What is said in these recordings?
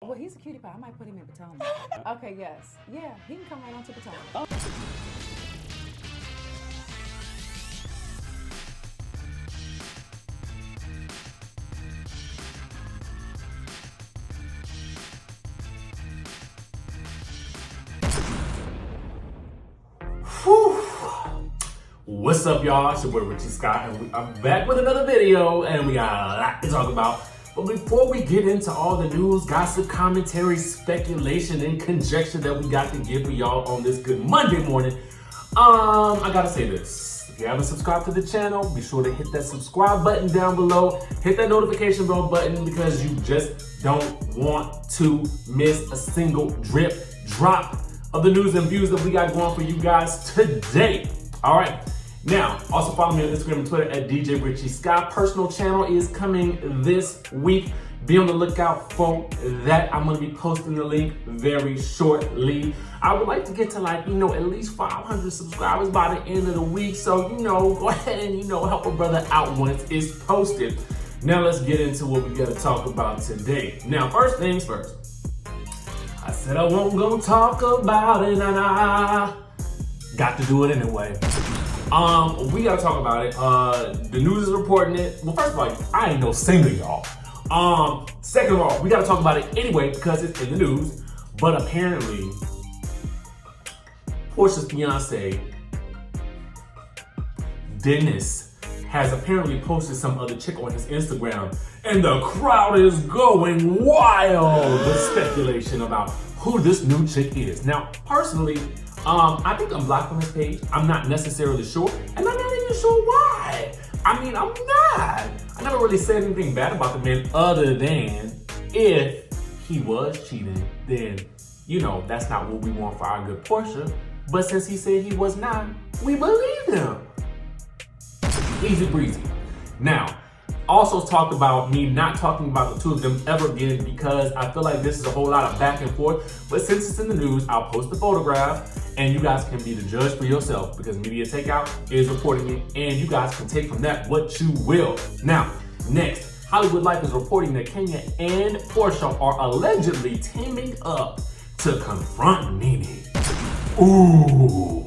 Well, he's a cutie pie. I might put him in Potomac. Okay, yes. Yeah, he can come right on to Potomac. Oh. What's up, y'all? It's your boy Richie Scott, and I'm back with another video, and we got a lot to talk about. But before we get into all the news, gossip, commentary, speculation, and conjecture that we got to give for y'all on this good Monday morning, I gotta say this. If you haven't subscribed to the channel, be sure to hit that subscribe button down below. Hit that notification bell button because you just don't want to miss a single drop of the news and views that we got going for you guys today. All right. Now, also follow me on Instagram and Twitter at DJ Richie Scott. Personal channel is coming this week. Be on the lookout for that. I'm going to be posting the link very shortly. I would like to get to at least 500 subscribers by the end of the week. So, go ahead and, help a brother out once it's posted. Now, let's get into what we got to talk about today. Now, first things first. I said I won't go talk about it, and I got to do it anyway. We gotta talk about it. The news is reporting it. Well, first of all, I ain't no singer, y'all. Second of all, we gotta talk about it anyway because it's in the news. But apparently, Porsha's fiance, Dennis, has apparently posted some other chick on his Instagram, and the crowd is going wild with speculation about who this new chick is. Now, personally, I think I'm blocked from his page. I'm not necessarily sure, and I'm not even sure why. I'm not. I never really said anything bad about the man other than if he was cheating, then, that's not what we want for our good Porsha. But since he said he was not, we believe him. Easy breezy. Now, also talked about me not talking about the two of them ever again because I feel like this is a whole lot of back and forth. But since it's in the news, I'll post the photograph and you guys can be the judge for yourself because Media Takeout is reporting it and you guys can take from that what you will. Now, next, Hollywood Life is reporting that Kanye and Porsha are allegedly teaming up to confront Nene. Ooh.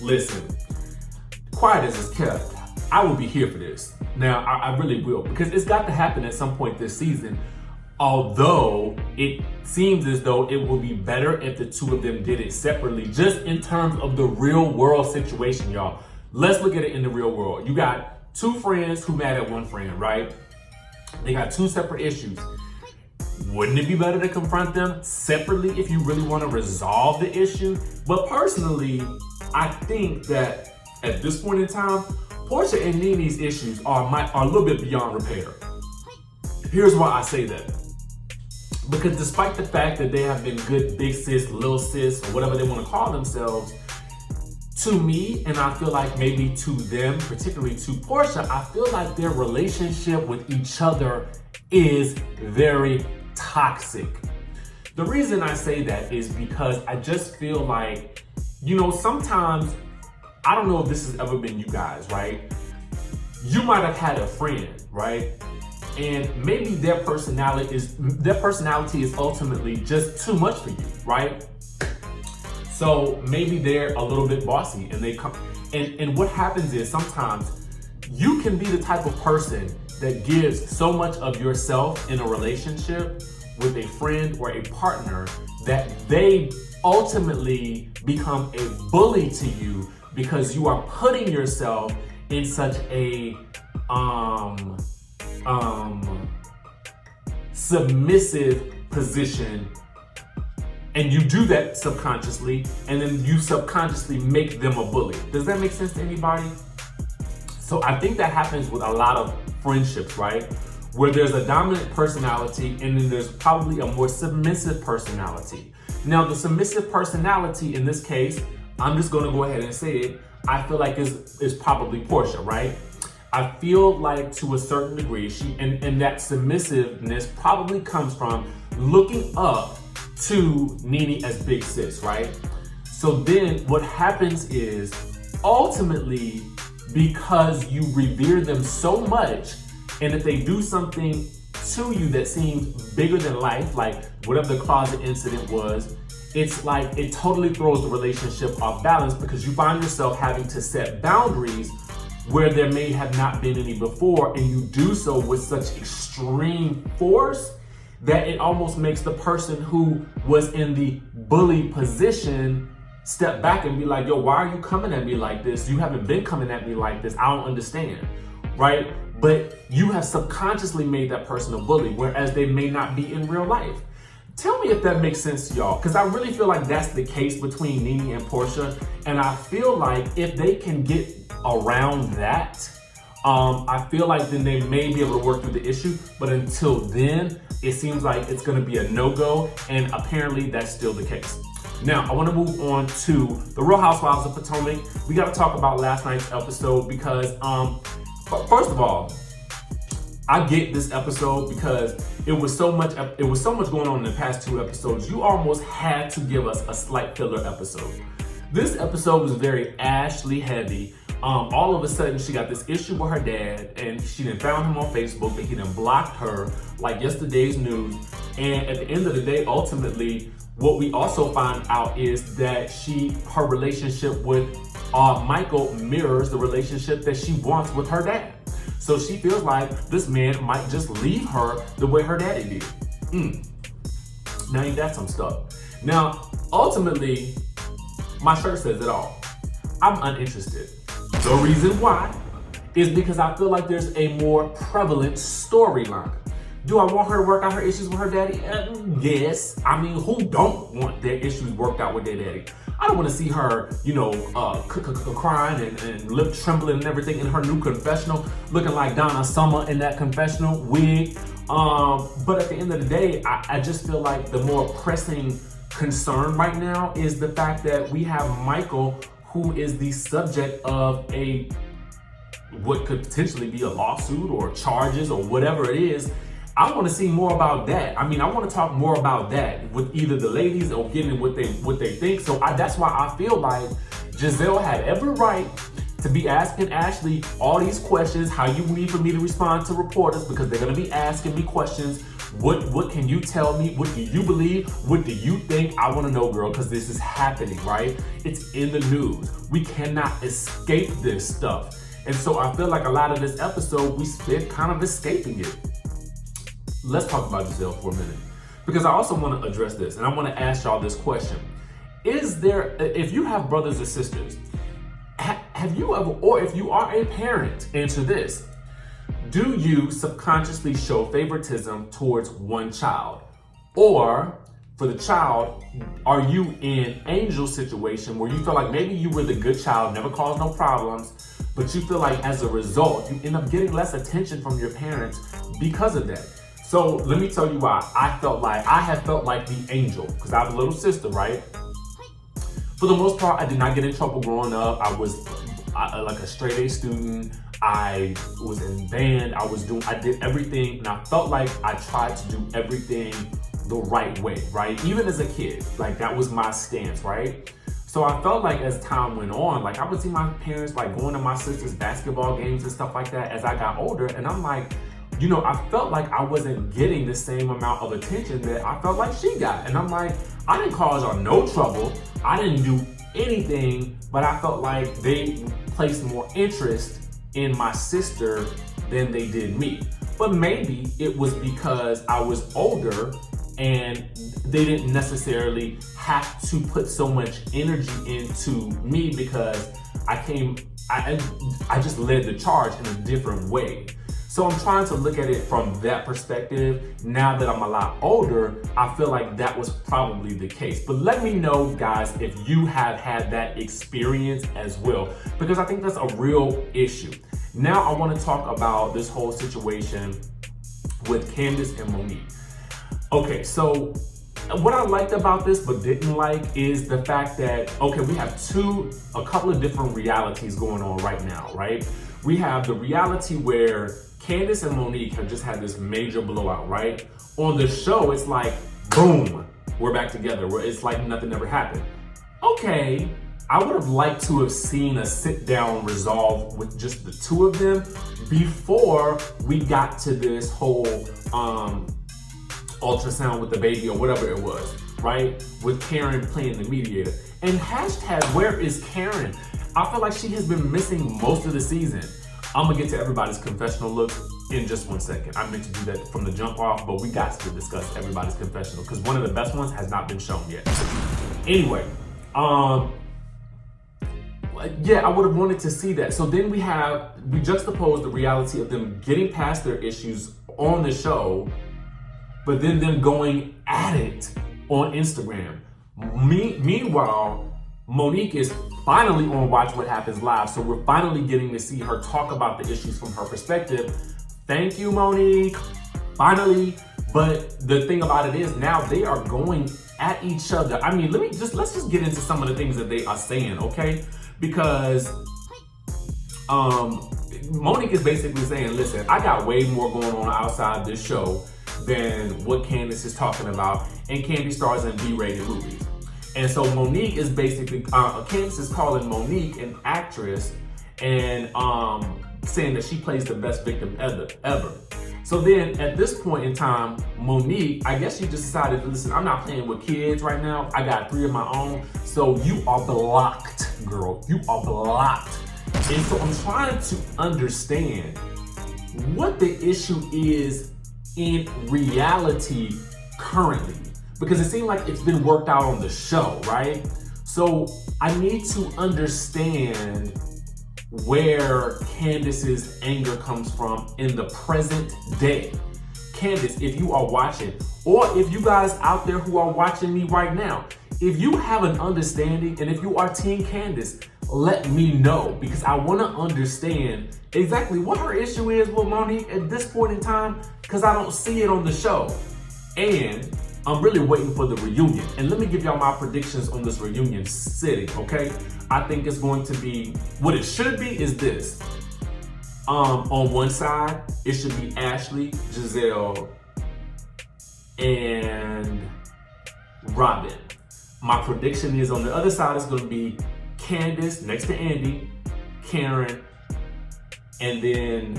Listen, quiet as it's kept, I will be here for this. Now, I really will, because it's got to happen at some point this season, although it seems as though it will be better if the two of them did it separately, just in terms of the real world situation, y'all. Let's look at it in the real world. You got two friends who mad at one friend, right? They got two separate issues. Wouldn't it be better to confront them separately if you really want to resolve the issue? But personally, I think that at this point in time, Porsha and Nene's issues are a little bit beyond repair. Here's why I say that. Because despite the fact that they have been good big sis, little sis, or whatever they want to call themselves, to me, and I feel like maybe to them, particularly to Porsha, I feel like their relationship with each other is very toxic. The reason I say that is because I just feel like, sometimes, I don't know if this has ever been you guys, right? You might have had a friend, right? And maybe their personality is ultimately just too much for you, right? So maybe they're a little bit bossy and they come, and what happens is sometimes you can be the type of person that gives so much of yourself in a relationship with a friend or a partner that they ultimately become a bully to you because you are putting yourself in such a submissive position, and you do that subconsciously, and then you subconsciously make them a bully. Does that make sense to anybody? So I think that happens with a lot of friendships, right? Where there's a dominant personality and then there's probably a more submissive personality. Now, the submissive personality in this case, I'm just gonna go ahead and say it, I feel like is probably Porsha, right? I feel like to a certain degree, and that submissiveness probably comes from looking up to Nene as big sis, right? So then what happens is ultimately, because you revere them so much, and if they do something to you that seems bigger than life, like whatever the closet incident was, it's like it totally throws the relationship off balance because you find yourself having to set boundaries where there may have not been any before, and you do so with such extreme force that it almost makes the person who was in the bully position step back and be like, yo, why are you coming at me like this? You haven't been coming at me like this. I don't understand, right? But you have subconsciously made that person a bully, whereas they may not be in real life. Tell me if that makes sense to y'all, because I really feel like that's the case between Nene and Porsha, and I feel like if they can get around that, I feel like then they may be able to work through the issue, but until then, it seems like it's gonna be a no-go, and apparently that's still the case. Now, I wanna move on to the Real Housewives of Potomac. We gotta talk about last night's episode because, first of all, I get this episode because it was so much going on in the past 2 episodes. You almost had to give us a slight filler episode. This episode was very Ashley heavy. All of a sudden, she got this issue with her dad, and she done found him on Facebook, and he done blocked her like yesterday's news. And at the end of the day, ultimately, what we also find out is that her relationship with Michael mirrors the relationship that she wants with her dad. So she feels like this man might just leave her the way her daddy did. Now ain't that some stuff? Now, ultimately, my shirt says it all. I'm uninterested. The reason why is because I feel like there's a more prevalent storyline. Do I want her to work out her issues with her daddy? Yes. I mean, who don't want their issues worked out with their daddy? I don't want to see her, crying and lip trembling and everything in her new confessional, looking like Donna Summer in that confessional wig. But at the end of the day, I just feel like the more pressing concern right now is the fact that we have Michael, who is the subject of what could potentially be a lawsuit or charges or whatever it is. I want to see more about that. I mean, I want to talk more about that with either the ladies or getting what they think. So that's why I feel like Giselle had every right to be asking Ashley all these questions. How you need for me to respond to reporters, because they're going to be asking me questions. What can you tell me? What do you believe? What do you think? I want to know, girl, because this is happening, right? It's in the news. We cannot escape this stuff. And so I feel like a lot of this episode, we spent kind of escaping it. Let's talk about Giselle for a minute, because I also want to address this, and I want to ask y'all this question. If you have brothers or sisters, have you ever, or if you are a parent, answer this. Do you subconsciously show favoritism towards one child? Or for the child, are you in Angel situation where you feel like maybe you were the good child, never caused no problems, but you feel like as a result, you end up getting less attention from your parents because of that? So let me tell you why I have felt like the angel, because I have a little sister, right? For the most part, I did not get in trouble growing up. I was like a straight A student. I was in band. I did everything, and I felt like I tried to do everything the right way, right? Even as a kid, like that was my stance, right? So I felt like as time went on, like I would see my parents like going to my sister's basketball games and stuff like that as I got older, and I'm like, I felt like I wasn't getting the same amount of attention that I felt like she got. And I'm like, I didn't cause her no trouble. I didn't do anything, but I felt like they placed more interest in my sister than they did me. But maybe it was because I was older and they didn't necessarily have to put so much energy into me because I just led the charge in a different way. So I'm trying to look at it from that perspective. Now that I'm a lot older, I feel like that was probably the case. But let me know, guys, if you have had that experience as well, because I think that's a real issue. Now I want to talk about this whole situation with Candice and Monique. Okay, so what I liked about this but didn't like is the fact that, okay, we have a couple of different realities going on right now, right? We have the reality where Candice and Monique have just had this major blowout, right? On the show, it's like, boom, we're back together. Where it's like nothing ever happened. Okay, I would have liked to have seen a sit-down resolve with just the two of them before we got to this whole ultrasound with the baby or whatever it was, right? With Karen playing the mediator. And hashtag, where is Karen? I feel like she has been missing most of the season. I'm gonna get to everybody's confessional looks in just 1 second. I meant to do that from the jump off, but we got to discuss everybody's confessional because one of the best ones has not been shown yet. Anyway, yeah, I would have wanted to see that. So then we juxtapose the reality of them getting past their issues on the show, but then them going at it on Instagram. Meanwhile, Monique is finally on Watch What Happens Live, so we're finally getting to see her talk about the issues from her perspective. Thank you, Monique, finally. But the thing about it is now they are going at each other. I mean, let's just get into some of the things that they are saying, okay? Because Monique is basically saying, listen, I got way more going on outside this show than what Candice is talking about, and Kandi stars in B-rated movies. And so Monique is basically, Candice is calling Monique an actress and saying that she plays the best victim ever. So then at this point in time, Monique, I guess she just decided, listen, I'm not playing with kids right now. I got 3 of my own. So you are blocked, girl. You are blocked. And so I'm trying to understand what the issue is in reality currently, because it seemed like it's been worked out on the show, right? So I need to understand where Candice's anger comes from in the present day. Candice, if you are watching, or if you guys out there who are watching me right now, if you have an understanding and if you are Team Candice, let me know, because I want to understand exactly what her issue is with Monique at this point in time, because I don't see it on the show. And I'm really waiting for the reunion. And let me give y'all my predictions on this reunion sitting, okay? I think it's going to be, what it should be is this. On one side, it should be Ashley, Giselle, and Robin. My prediction is on the other side is going to be Candice next to Andy, Karen, and then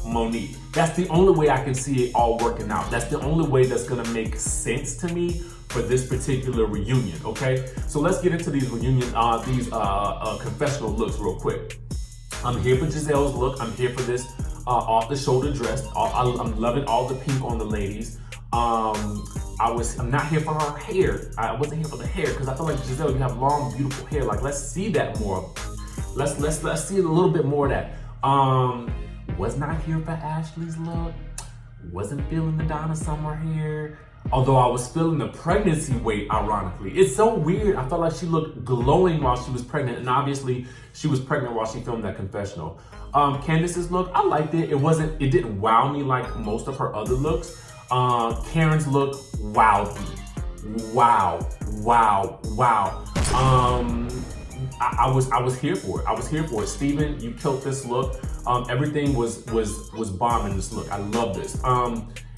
Monique. That's the only way I can see it all working out. That's the only way that's gonna make sense to me for this particular reunion, okay? So let's get into these confessional looks real quick. I'm here for Giselle's look. I'm here for this off-the-shoulder dress. I'm loving all the pink on the ladies. I'm not here for her hair. I wasn't here for the hair because I feel like Giselle, you have long, beautiful hair. Like, let's see that more. Let's see a little bit more of that. Was not here for Ashley's look. Wasn't feeling the Donna Summer hair. Although I was feeling the pregnancy weight, ironically. It's so weird. I felt like she looked glowing while she was pregnant, and obviously she was pregnant while she filmed that confessional. Candice's look, I liked it. It didn't wow me like most of her other looks. Karen's look wowed me. Wow. I was here for it. I was here for it. Steven, you killed this look. Everything was bomb in this look. I love this.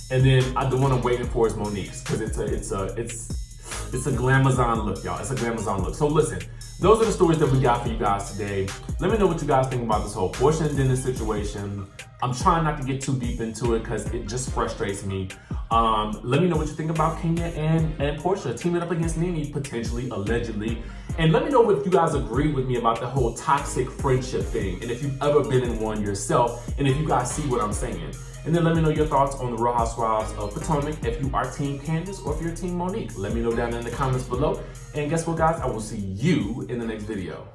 And then the one I'm waiting for is Monique's, because it's a glamazon look, y'all. It's a glamazon look. So listen, those are the stories that we got for you guys today. Let me know what you guys think about this whole Porsha and Dinner situation. I'm trying not to get too deep into it because it just frustrates me. Let me know what you think about Kenya and Porsha teaming up against Nene, potentially, allegedly. And let me know if you guys agree with me about the whole toxic friendship thing, and if you've ever been in one yourself, and if you guys see what I'm saying. And then let me know your thoughts on the Real Housewives of Potomac, if you are Team Candice or if you're Team Monique. Let me know down in the comments below. And guess what, guys? I will see you in the next video.